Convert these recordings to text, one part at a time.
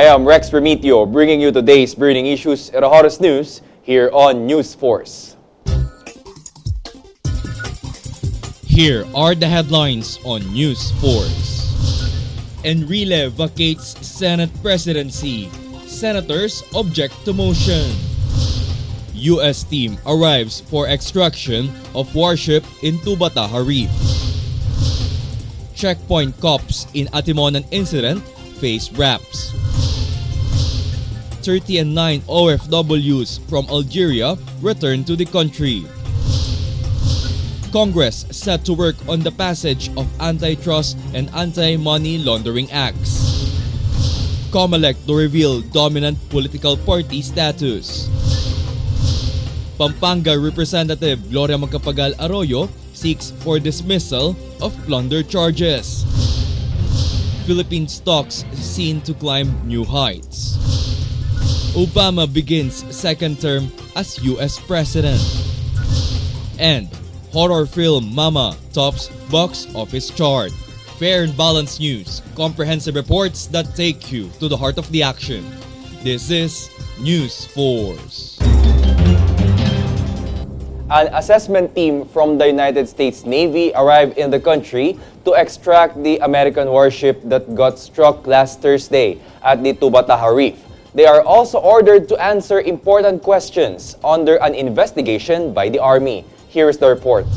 am Rex Remitio, bringing you today's burning issues at the hottest news here on News Force. Here are the headlines on News Force. Enrile vacates Senate presidency. Senators object to motion. U.S. team arrives for extraction of warship in Tubata Reef. Checkpoint cops in Atimonan incident face wraps. 39 OFWs from Algeria return to the country. Congress set to work on the passage of antitrust and anti-money laundering acts. COMELEC to reveal dominant political party status. Pampanga Representative Gloria Macapagal Arroyo seeks for dismissal of plunder charges. Philippine stocks seen to climb new heights. Obama begins second term as U.S. President. And horror film Mama tops box office chart. Fair and balanced news, comprehensive reports that take you to the heart of the action. This is News Force. An assessment team from the United States Navy arrived in the country to extract the American warship that got struck last Thursday at the Tubata Reef. They are also ordered to answer important questions under an investigation by the Army. Here is the report.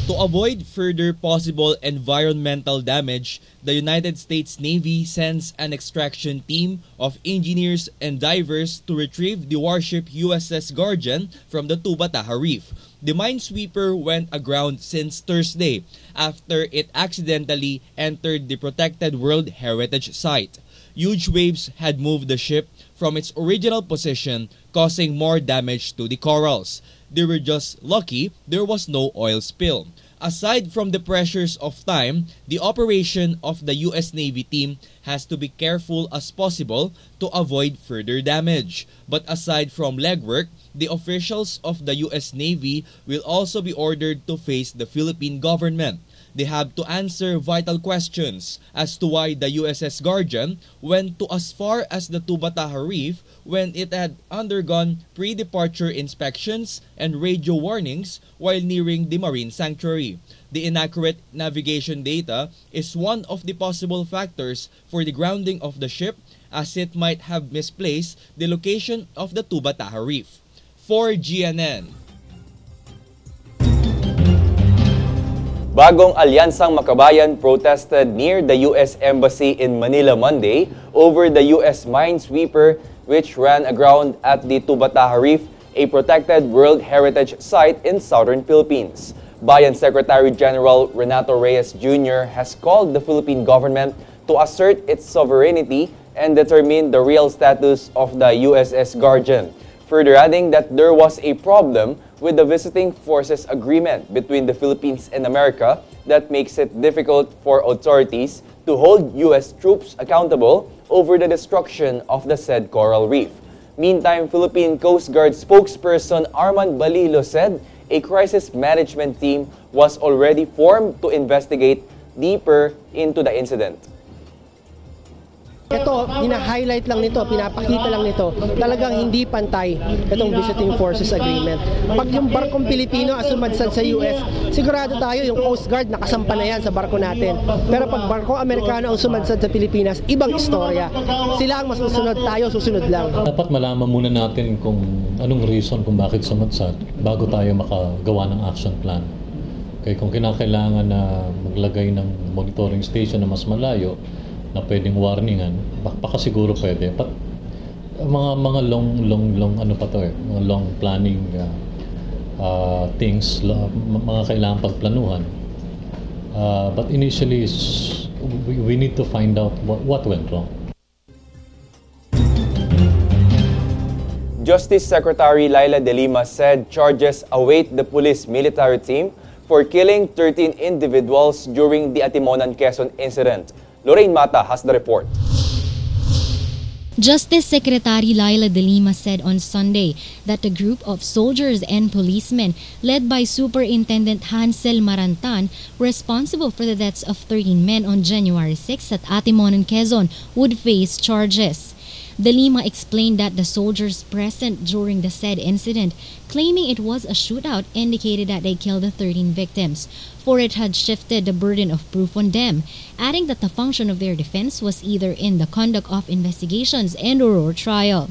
To avoid further possible environmental damage, the United States Navy sends an extraction team of engineers and divers to retrieve the warship USS Guardian from the Tubata Reef. The minesweeper went aground since Thursday after it accidentally entered the protected World Heritage Site. Huge waves had moved the ship from its original position, causing more damage to the corals. They were just lucky there was no oil spill. Aside from the pressures of time, the operation of the U.S. Navy team has to be careful as possible to avoid further damage. But aside from legwork, the officials of the U.S. Navy will also be ordered to face the Philippine government. They have to answer vital questions as to why the USS Guardian went to as far as the Tubata Reef when it had undergone pre-departure inspections and radio warnings while nearing the marine sanctuary. The inaccurate navigation data is one of the possible factors for the grounding of the ship, as it might have misplaced the location of the Tubata Reef. For GNN. Bagong Alyansang Makabayan protested near the U.S. Embassy in Manila Monday over the U.S. minesweeper which ran aground at the Tubata Reef, a protected World Heritage Site in southern Philippines. Bayan Secretary General Renato Reyes Jr. has called the Philippine government to assert its sovereignty and determine the real status of the USS Guardian, further adding that there was a problem with the Visiting Forces Agreement between the Philippines and America that makes it difficult for authorities to hold U.S. troops accountable over the destruction of the said coral reef. Meantime, Philippine Coast Guard spokesperson Armand Balilo said a crisis management team was already formed to investigate deeper into the incident. Ito, hina-highlight lang nito, pinapakita lang nito, talagang hindi pantay itong Visiting Forces Agreement. Pag yung barkong Pilipino asumadsad sa US, sigurado tayo yung Coast Guard nakasampa na yan sa barko natin. Pero pag barkong Amerikano ang sumadsad sa Pilipinas, ibang istorya. Sila ang masusunod, tayo susunod lang. Dapat malaman muna natin kung anong reason kung bakit sumadsad bago tayo makagawa ng action plan. Okay, kung kinakailangan na maglagay ng monitoring station na mas malayo, na pwedeng warningan, baka siguro pwede. But mga long ano pa to mga long planning things, mga kailangan pagplanuhan. But initially, we need to find out what went wrong. Justice Secretary Laila De Lima said charges await the police military team for killing 13 individuals during the Atimonan, Quezon incident. Lorraine Mata has the report. Justice Secretary Laila De Lima said on Sunday that a group of soldiers and policemen led by Superintendent Hansel Marantan, responsible for the deaths of 13 men on January 6 at Atimonan, Quezon, would face charges. De Lima explained that the soldiers present during the said incident, claiming it was a shootout, indicated that they killed the 13 victims, for it had shifted the burden of proof on them, adding that the function of their defense was either in the conduct of investigations and/or trial.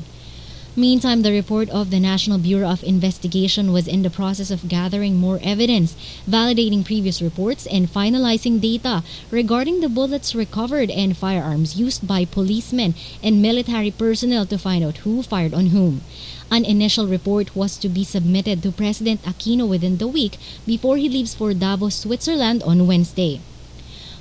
Meantime, the report of the National Bureau of Investigation was in the process of gathering more evidence, validating previous reports, and finalizing data regarding the bullets recovered and firearms used by policemen and military personnel to find out who fired on whom. An initial report was to be submitted to President Aquino within the week before he leaves for Davos, Switzerland on Wednesday.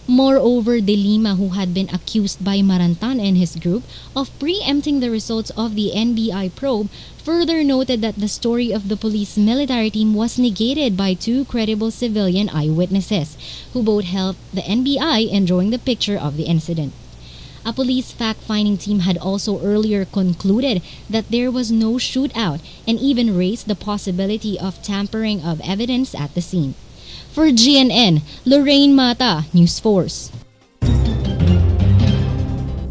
Moreover, De Lima, who had been accused by Marantan and his group of preempting the results of the NBI probe, further noted that the story of the police military team was negated by two credible civilian eyewitnesses, who both helped the NBI in drawing the picture of the incident. A police fact-finding team had also earlier concluded that there was no shootout and even raised the possibility of tampering of evidence at the scene. For GNN, Lorraine Mata, News Force.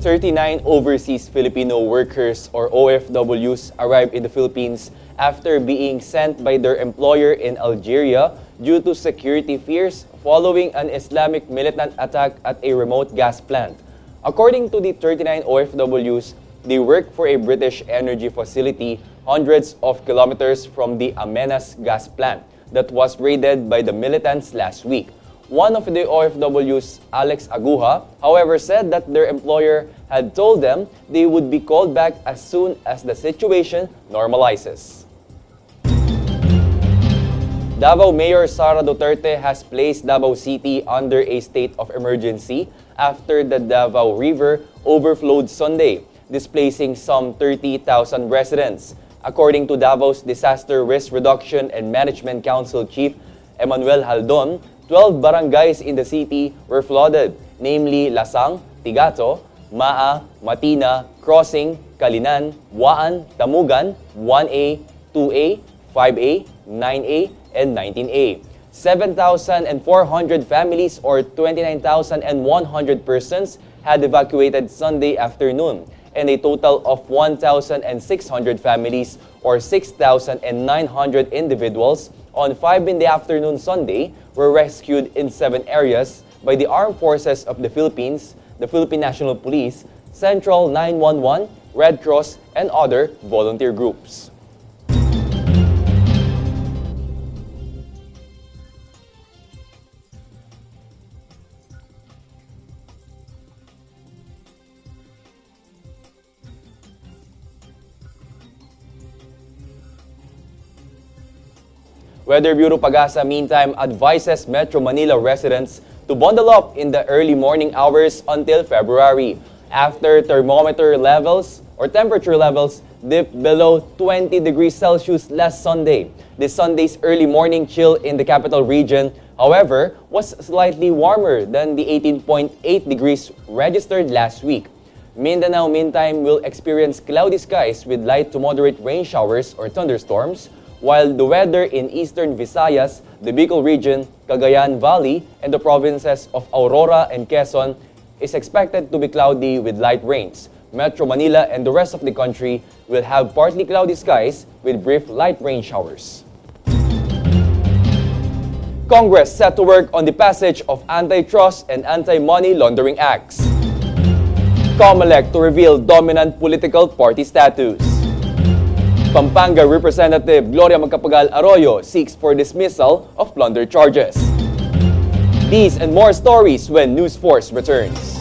39 overseas Filipino workers or OFWs arrived in the Philippines after being sent by their employer in Algeria due to security fears following an Islamic militant attack at a remote gas plant. According to the 39 OFWs, they work for a British energy facility hundreds of kilometers from the Amenas gas plant that was raided by the militants last week. One of the OFWs, Alex Aguja, however, said that their employer had told them they would be called back as soon as the situation normalizes. Davao Mayor Sara Duterte has placed Davao City under a state of emergency after the Davao River overflowed Sunday, displacing some 30,000 residents. According to Davao's Disaster Risk Reduction and Management Council Chief Emmanuel Haldon, 12 barangays in the city were flooded, namely Lasang, Tigato, Maa, Matina, Crossing, Kalinan, Waan, Tamugan, 1A, 2A, 5A, 9A, and 19A. 7,400 families or 29,100 persons had evacuated Sunday afternoon, and a total of 1,600 families or 6,900 individuals on 5 in the afternoon Sunday were rescued in 7 areas by the Armed Forces of the Philippines, the Philippine National Police, Central 911, Red Cross, and other volunteer groups. Weather Bureau Pagasa, meantime, advises Metro Manila residents to bundle up in the early morning hours until February, after temperature levels dipped below 20 degrees Celsius last Sunday. This Sunday's early morning chill in the capital region, however, was slightly warmer than the 18.8 degrees registered last week. Mindanao, meantime, will experience cloudy skies with light to moderate rain showers or thunderstorms, while the weather in eastern Visayas, the Bicol region, Cagayan Valley, and the provinces of Aurora and Quezon is expected to be cloudy with light rains. Metro Manila and the rest of the country will have partly cloudy skies with brief light rain showers. Congress set to work on the passage of antitrust and anti-money laundering acts. COMELEC to reveal dominant political party status. Pampanga Representative Gloria Macapagal Arroyo seeks for dismissal of plunder charges. These and more stories when News Force returns.